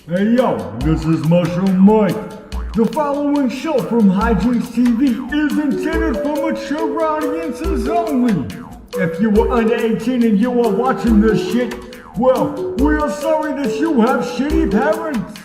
Hey yo, this is Mushroom Mike. The following show from HJTV is intended for mature audiences only. If you were under 18 and you are watching this shit, well, we are sorry that you have shitty parents.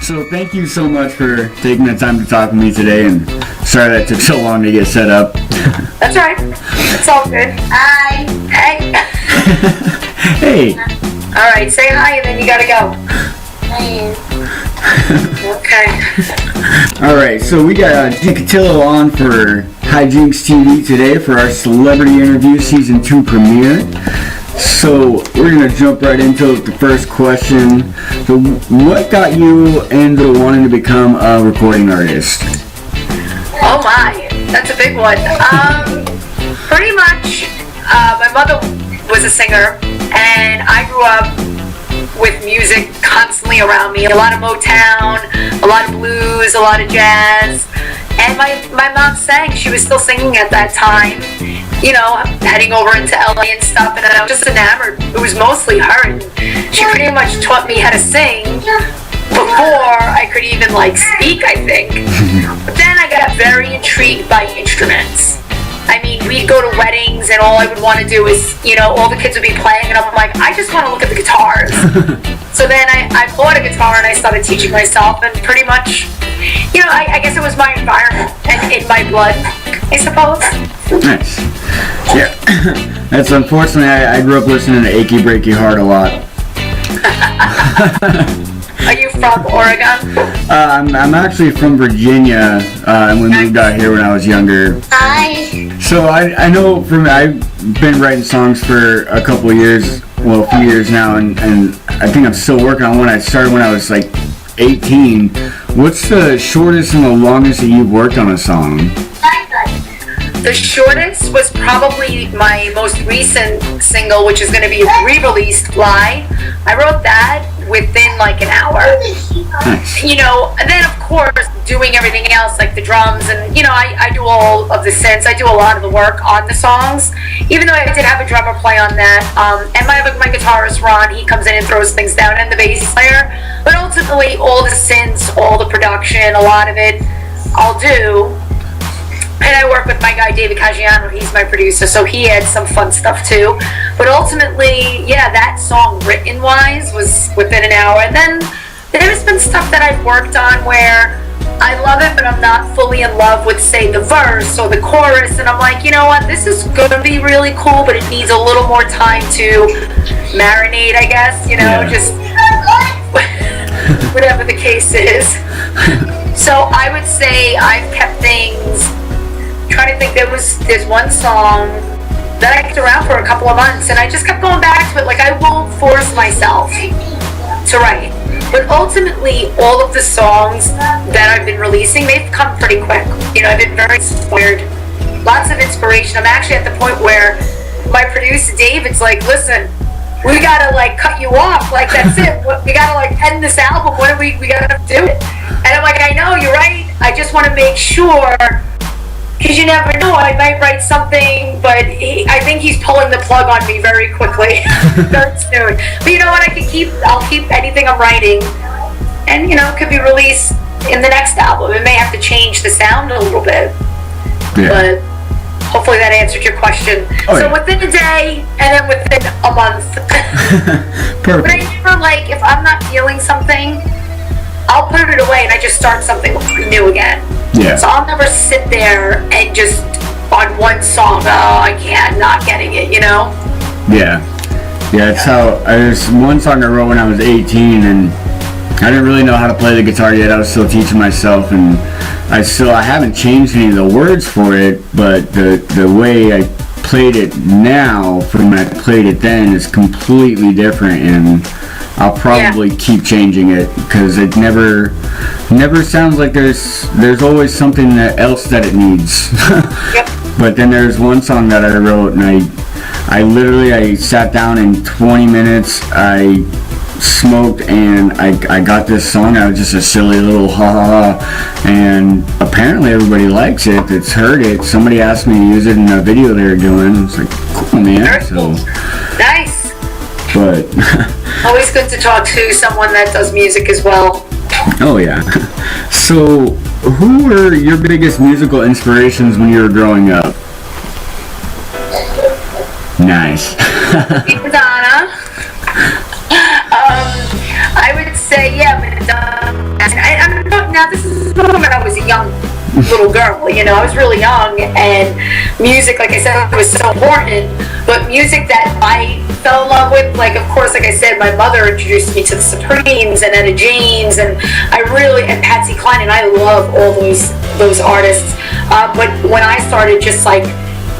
So thank you so much for taking the time to talk to me today, and sorry that took so long to get set up. That's right. It's all good. Hi. Hey. Hey. All right, say hi and then you gotta go. Hi. Okay. All right, so we got Gina Cutillo on for HJTV today for our Celebrity Interview Season 2 premiere. So we're gonna jump right into the first question. So what got you into wanting to become a recording artist? Oh my, that's a big one. Pretty much, my mother was a singer, and I grew up with music constantly around me. A lot of Motown, a lot of blues, a lot of jazz. And my mom sang. She was still singing at that time. You know, heading over into LA and stuff, and I was just enamored. It was mostly her. And she pretty much taught me how to sing before I could even speak, I think. But then I got very intrigued by instruments. I mean, we'd go to weddings and all I would want to do is, all the kids would be playing and I'm like, I just want to look at the guitars. So then I bought a guitar and I started teaching myself, and pretty much, I guess it was my environment and in my blood, I suppose. Nice. Yeah. That's unfortunately, I grew up listening to Achy Breaky Heart a lot. Are you from Oregon? I'm actually from Virginia, and we moved out here when I was younger. Hi. So I know I've been writing songs for a couple of years, well, a few years now, and I think I'm still working on one I started when I was 18. What's the shortest and the longest that you've worked on a song? The shortest was probably my most recent single, which is going to be re-released, Fly. I wrote that within an hour. Nice. And then of course doing everything else like the drums and I do all of the synths. I do a lot of the work on the songs, even though I did have a drummer play on that. And my guitarist Ron, he comes in and throws things down, and the bass player. But ultimately all the synths, all the production, a lot of it I'll do. And I work with my guy David Caggiano, he's my producer, so he adds some fun stuff too. But ultimately, yeah, that song written wise was within an hour. And then there's been stuff that I've worked on where I love it, but I'm not fully in love with, say, the verse or the chorus, and I'm like, you know what, this is gonna be really cool, but it needs a little more time to marinate, I guess, you know, just whatever the case is. So I would say I've kept things, trying to think, there's one song that I kept around for a couple of months, and I just kept going back to it. Like, I won't force myself to write. But ultimately, all of the songs that I've been releasing, they've come pretty quick. You know, I've been very inspired. Lots of inspiration. I'm actually at the point where my producer, David's like, listen, we gotta, like, cut you off. Like, that's it. We gotta, like, end this album. What do we gotta do it? And I'm like, I know, you're right. I just want to make sure, because you never know, I might write something, but I think he's pulling the plug on me very quickly, very soon. But you know what, I'll keep anything I'm writing, and you know, it could be released in the next album. It may have to change the sound a little bit, but hopefully that answered your question. So within a day, and then within a month. Perfect. But I never, like, if I'm not feeling something, I'll put it away and I just start something new again. Yeah. So I'll never sit there and just on one song, oh, I can't, not getting it, you know? Yeah. Yeah, it's how, there's one song I wrote when I was 18, and I didn't really know how to play the guitar yet. I was still teaching myself, and I haven't changed any of the words for it, but the way I played it now from when I played it then is completely different, and I'll probably keep changing it, because it never sounds like there's always something else that it needs. But then there's one song that I wrote, and I sat down in 20 minutes, I smoked, and I got this song. I was just a silly little ha ha ha, and apparently everybody likes it that's heard it. Somebody asked me to use it in a video they were doing. It's like, cool, man. So nice. But always good to talk to someone that does music as well. Oh yeah. So who were your biggest musical inspirations when you were growing up? Nice. Madonna. I would say, yeah, Madonna. Now this is when I was a young little girl, you know, I was really young, and music, like I said, was so important. But music that I fell in love with, like, of course, like I said, my mother introduced me to the Supremes and Etta James, and and Patsy Cline, and I love all those artists. But when I started just like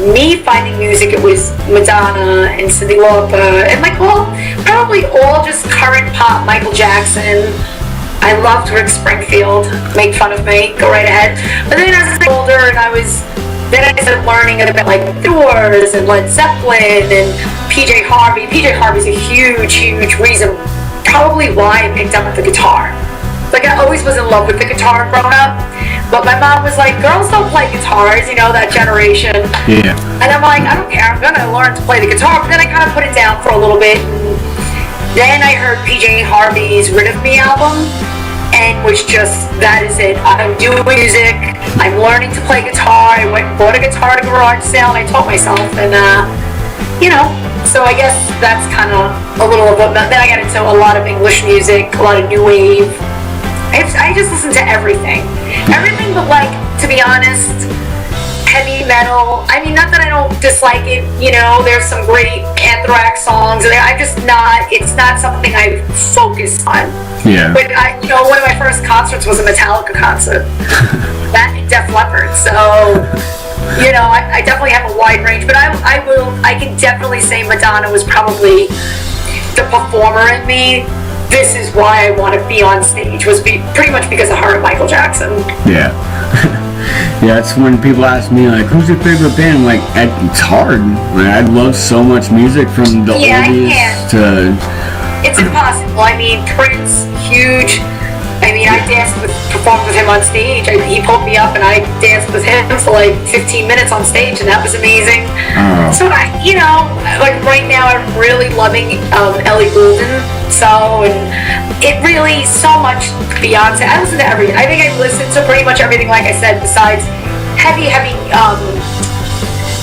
me finding music, it was Madonna and Cyndi Lauper, and like, well, probably all just current pop. Michael Jackson. I loved Rick Springfield. Make fun of me. Go right ahead. But then as I got older, and I started learning about like The Doors and Led Zeppelin and PJ Harvey. PJ Harvey's a huge, huge reason, probably why I picked up the guitar. Like, I always was in love with the guitar growing up, but my mom was like, girls don't play guitars, you know, that generation. Yeah. And I'm like, I don't care, I'm gonna learn to play the guitar. But then I kind of put it down for a little bit, and then I heard PJ Harvey's Rid of Me album, and was just, that is it. I'm doing music, I'm learning to play guitar. I went and bought a guitar at a garage sale, and I taught myself, and you know, so I guess that's kind of a little of what, then I got into a lot of English music, a lot of new wave. I just listen to everything but, like, to be honest, heavy metal. I mean, not that I don't dislike it, you know, there's some great Anthrax songs, and it's not something I focus on. Yeah. But you know, one of my first concerts was a Metallica concert. That and Def Leppard. So, you know, I definitely have a wide range, but I can definitely say Madonna was probably the performer in me. This is why I want to be on stage, was pretty much because of her and Michael Jackson. Yeah. Yeah, it's when people ask me, like, who's your favorite band? I'm like, it's hard. I love so much music, from the oldies to... It's impossible. I mean, Prince, huge. I mean, I performed with him on stage. He pulled me up, and I danced with him for like 15 minutes on stage, and that was amazing. So, you know, like right now, I'm really loving Ellie Goulding. So, and it really, so much Beyonce. I listen to everything. I think I listen to pretty much everything, like I said, besides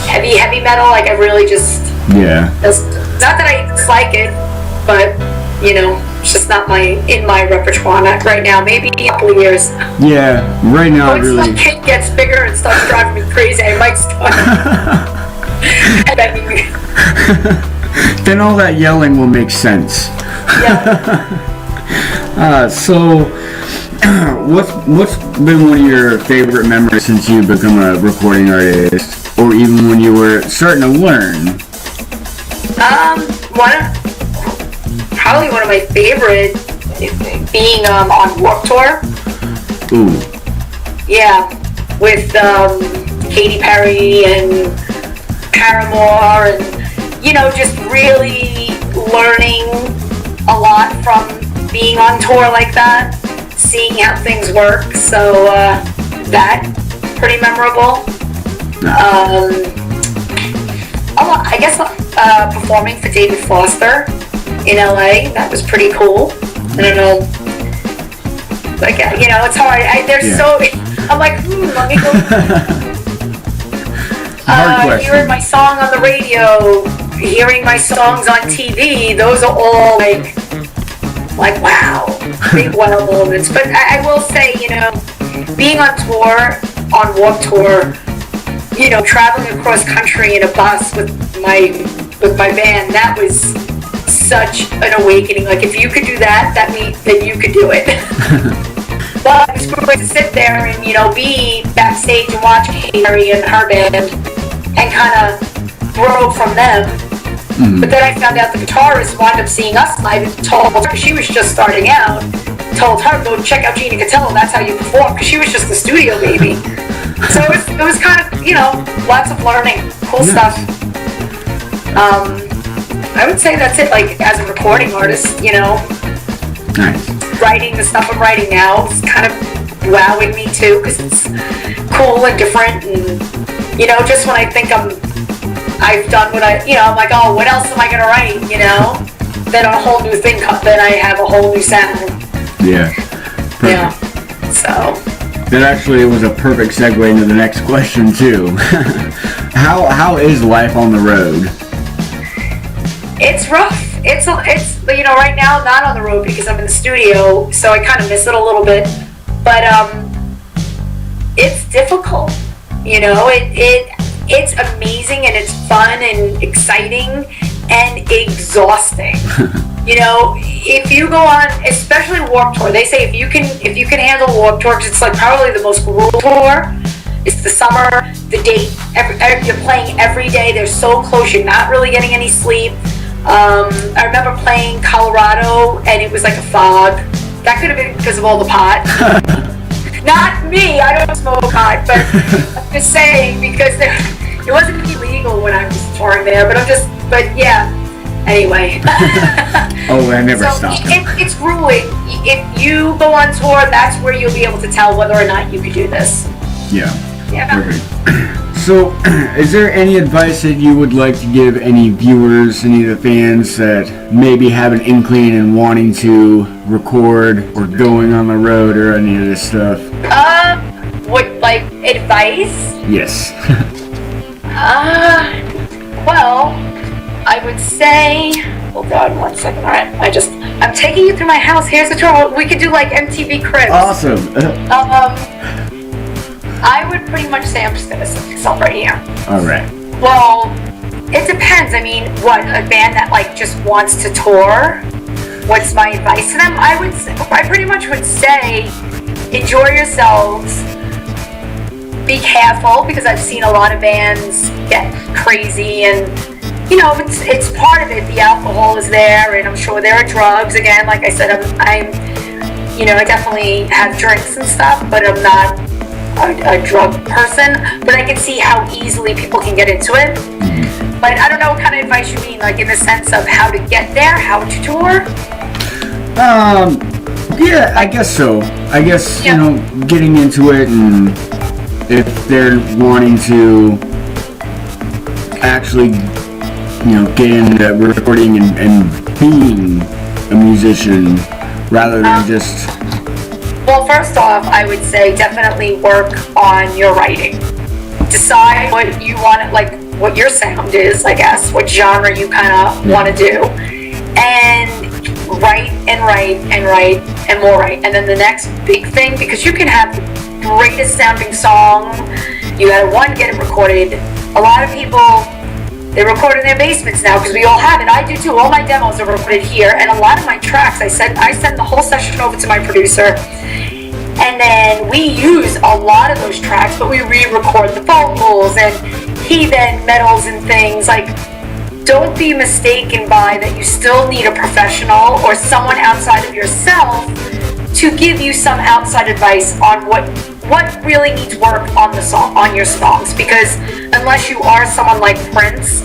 heavy metal. Like I really just not that I dislike it, but you know, it's just not in my repertoire right now. Maybe in a couple of years. Yeah, right now once the kid gets bigger and starts driving me crazy, I might start. Then all that yelling will make sense. Yeah. So, what's been one of your favorite memories since you've become a recording artist, or even when you were starting to learn? Probably one of my favorite being on Warped Tour. Ooh. Yeah, with Katy Perry and Paramore, and you know, just really learning a lot from being on tour like that, seeing how things work. So that pretty memorable. I guess performing for David Foster in LA, that was pretty cool. I don't know, like you know, it's hard. I'm like, let me go. Hearing my song on the radio, hearing my songs on TV, those are all like wow, big wow moments. But I will say, you know, being on tour, on Warped Tour, you know, traveling across country in a bus with my band, that was such an awakening. Like if you could do that, that means that you could do it. But it was great to sit there and, you know, be backstage and watch Katy and her band and kind of grow from them. But then I found out the guitarist wound up seeing us live and told her, she was just starting out, told her, go check out Gina Cutillo, that's how you perform, because she was just the studio baby. So it was kind of, you know, lots of learning, cool stuff. I would say that's it, like as a recording artist, you know. Nice. Writing the stuff I'm writing now is kind of wowing me too, because it's cool and different, and you know, just when I think I've done what I'm like, oh, what else am I gonna write, you know? Then a whole new thing then I have a whole new sound. Yeah. Perfect. Yeah. So that actually was a perfect segue into the next question too. How is life on the road? It's rough. It's you know, right now I'm not on the road because I'm in the studio, so I kind of miss it a little bit. But it's difficult. You know, it's amazing and it's fun and exciting and exhausting. You know, if you go on, especially Warped Tour, they say if you can handle Warped Tour, because it's like probably the most grueling tour. It's the summer, the date, you're playing every day. They're so close, you're not really getting any sleep. I remember playing Colorado and it was like a fog. That could have been because of all the pot. Not me, I don't smoke pot, but I'm just saying because it wasn't illegal when I was touring there, but yeah. Anyway. Oh, I never stopped. It's grueling. If you go on tour, that's where you'll be able to tell whether or not you could do this. Yeah. Perfect. Yeah. So, is there any advice that you would like to give any viewers, any of the fans that maybe have an inkling and wanting to record or going on the road or any of this stuff? What, like, advice? Yes. Well, I would say, hold on 1 second, alright, I'm taking you through my house, here's the tour, we could do like MTV Cribs. Awesome. I would pretty much say, I'm just gonna set myself right here. Alright. Well, it depends. I mean, what, a band that like just wants to tour? What's my advice to them? I pretty much would say, enjoy yourselves. Be careful, because I've seen a lot of bands get crazy, and you know, it's part of it. The alcohol is there, and I'm sure there are drugs. Again, like I said, I'm you know, I definitely have drinks and stuff, but I'm not a drug person, but I can see how easily people can get into it. But I don't know what kind of advice you mean, like in the sense of how to get there, how to tour? Yeah, I guess so. I guess, you know, getting into it, and if they're wanting to actually, you know, get into recording and being a musician rather than just... Well, first off, I would say definitely work on your writing. decide what you want, like what your sound is, I guess, what genre you kind of want to do, and write and write and write and more write. And then the next big thing, because you can have the greatest sounding song, you gotta, one, get it recorded. A lot of people, they record in their basements now because we all have it. I do too. All my demos are recorded here, and a lot of my tracks, I send the whole session over to my producer, and then we use a lot of those tracks, but we re-record the vocals, and he then medals and things. Like, don't be mistaken by that you still need a professional or someone outside of yourself to give you some outside advice on what really needs work on the song, on your songs, because unless you are someone like Prince,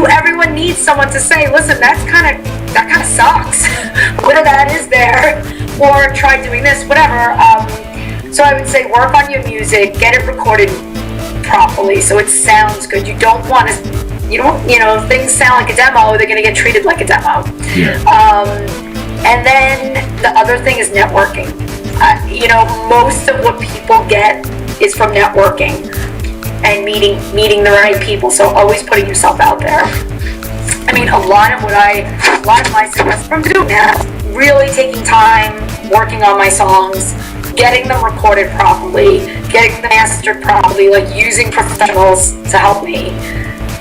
everyone needs someone to say, listen, that kind of sucks. What of that is there? Or try doing this, whatever. So I would say work on your music, get it recorded properly so it sounds good. You don't want to, if things sound like a demo, they're going to get treated like a demo. Yeah. And then the other thing is networking. Most of what people get is from networking and meeting the right people. So always putting yourself out there. I mean, a lot of my success from doing that, really taking time, working on my songs, getting them recorded properly, getting them mastered properly, like using professionals to help me,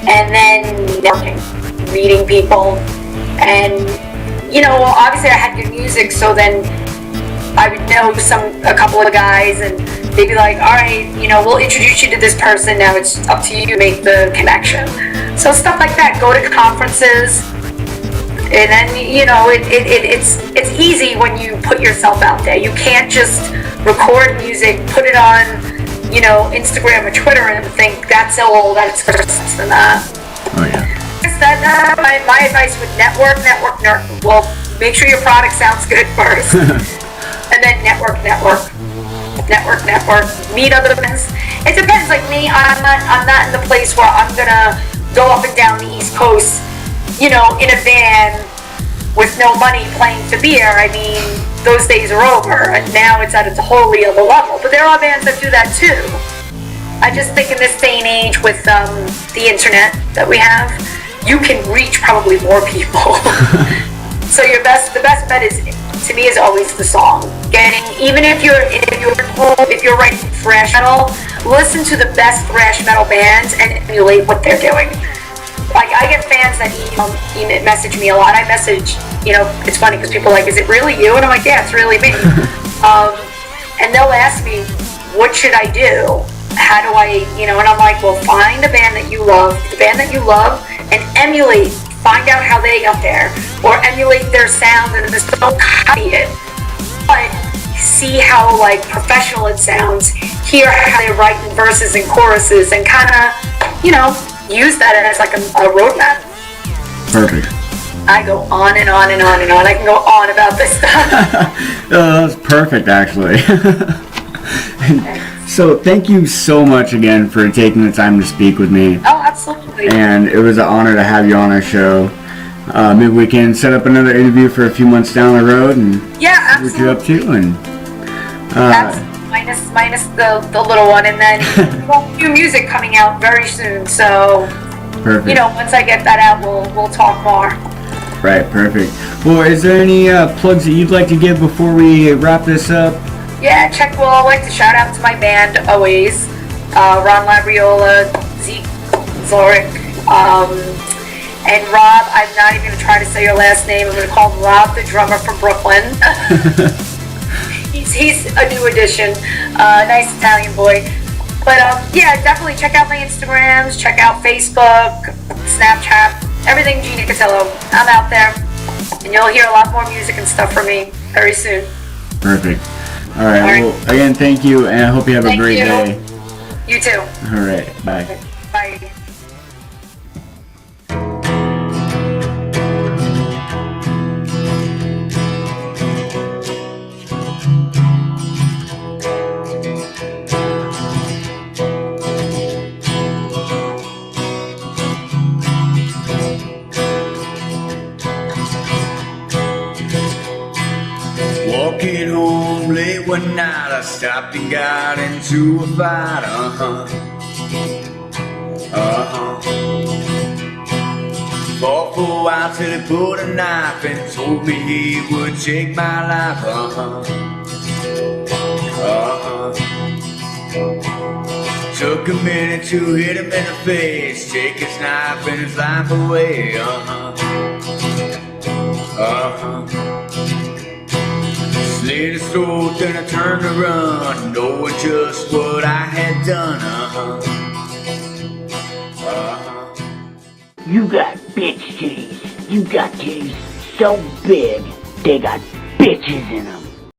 and then networking, meeting people, and obviously I had good music, so then I would know a couple of guys, and they'd be like, all right, we'll introduce you to this person, now it's up to you to make the connection. So stuff like that, go to conferences, and then, it's easy when you put yourself out there. You can't just record music, put it on, Instagram or Twitter and think that's that's less than that. Oh yeah. My advice would network. Well, make sure your product sounds good first. And then network. Meet other friends. It depends. Like me, I'm not in the place where I'm gonna go up and down the East Coast, in a van with no money playing to beer. I mean, those days are over, and now it's at a wholly other level. But there are bands that do that too. I just think in this day and age with the internet that we have, you can reach probably more people. So the best bet is, to me, is always the song. Even if you're writing thrash metal, listen to the best thrash metal bands and emulate what they're doing. Like, I get fans that message me a lot. I message, it's funny because people are like, is it really you? And I'm like, yeah, it's really me. And they'll ask me, what should I do? How do I, and I'm like, well, find a band that you love, and emulate, find out how they got there, or emulate their sound, and just don't copy it, but see how, professional it sounds, hear how they write in verses and choruses, and kind of, use that as a roadmap. Perfect. I go on and on and on and on. I can go on about this stuff. That's perfect, actually. So thank you so much again for taking the time to speak with me. Oh, absolutely. And it was an honor to have you on our show. Maybe we can set up another interview for a few months down the road and yeah, see what you're up to. And minus the little one, and then new music coming out very soon. So perfect. Once I get that out, we'll talk more. Right, perfect. Well, is there any plugs that you'd like to give before we wrap this up? Yeah, I'd like to shout out to my band, always. Ron Labriola, Zeke Zoric, and Rob. I'm not even going to try to say your last name. I'm going to call him Rob, the drummer from Brooklyn. He's a new addition. Nice Italian boy. But yeah, definitely check out my Instagrams, check out Facebook, Snapchat, everything Gina Cutillo. I'm out there, and you'll hear a lot more music and stuff from me very soon. Perfect. All right. Well, again, thank you, and I hope you have a great day. You too. All right. Bye. Bye. Walking home late late one night I stopped and got into a fight, Fought for a while till he pulled a knife and told me he would take my life, Took a minute to hit him in the face, take his knife and his life away, Slit his throat, then I turned to run, knowing just what I had done, You got bitch titties. You got titties so big, they got bitches in them.